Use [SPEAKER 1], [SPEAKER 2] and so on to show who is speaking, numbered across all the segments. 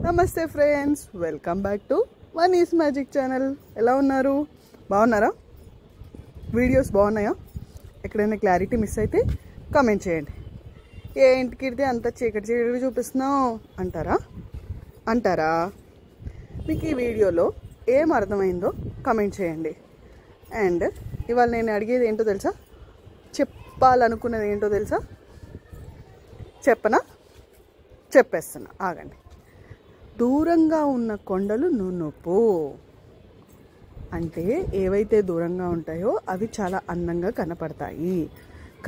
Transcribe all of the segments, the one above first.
[SPEAKER 1] నమస్తే friends, welcome back to one is magic channel. ఎలా ఉన్నారు? బాగున్నారా? వీడియోస్ బాగున్నాయా? ఎక్కడైనా క్లారిటీ మిస్ అయితే కామెంట్ చేయండి. ఏ ఇంటికి అంత చీకటి చీకటి చూపిస్తున్నావు అంటారా? మీకు ఈ వీడియోలో ఏం అర్థమైందో కామెంట్ చేయండి. అండ్ ఇవాళ నేను అడిగేది ఏంటో తెలుసా? చెప్పాలనుకున్నది ఏంటో తెలుసా? చెప్పేస్తున్నా, ఆగండి. దూరంగా ఉన్న కొండలు నునుపు అంటే ఏవైతే దూరంగా ఉంటాయో అవి చాలా అందంగా కనపడతాయి.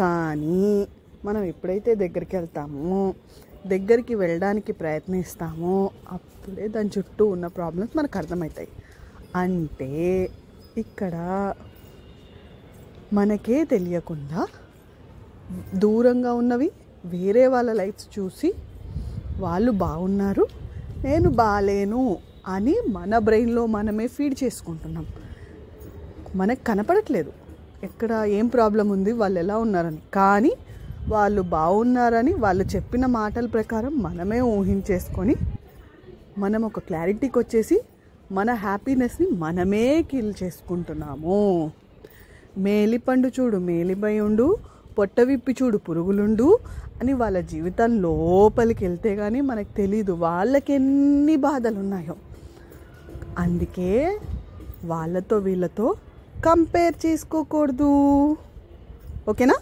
[SPEAKER 1] కానీ మనం ఎప్పుడైతే దగ్గరికి వెళ్తామో, దగ్గరికి వెళ్ళడానికి ప్రయత్నిస్తామో అప్పుడే దాని చుట్టూ ఉన్న ప్రాబ్లమ్స్ మనకు అర్థమవుతాయి. అంటే ఇక్కడ మనకే తెలియకుండా దూరంగా ఉన్నవి వేరే వాళ్ళ లైఫ్స్ చూసి వాళ్ళు బాగున్నారు, నేను బాలేను అని మన బ్రెయిన్లో మనమే ఫీడ్ చేసుకుంటున్నాం. మనకు కనపడట్లేదు ఎక్కడ ఏం ప్రాబ్లం ఉంది, వాళ్ళు ఎలా ఉన్నారని. కానీ వాళ్ళు బాగున్నారని వాళ్ళు చెప్పిన మాటల ప్రకారం మనమే ఊహించేసుకొని మనం ఒక క్లారిటీకి వచ్చేసి మన హ్యాపీనెస్ని మనమే కిల్ చేసుకుంటున్నాము. మేలిపండు చూడు మేలిపై ఉండు, పొట్ట విప్పి చూడు పురుగులుండు అని వాళ్ళ జీవితం లోపలికి వెళ్తే కానీ మనకు తెలీదు వాళ్ళకి ఎన్ని బాధలు ఉన్నాయో. అందుకే వాళ్ళతో వీళ్ళతో కంపేర్ చేసుకోకూడదు. ఓకేనా?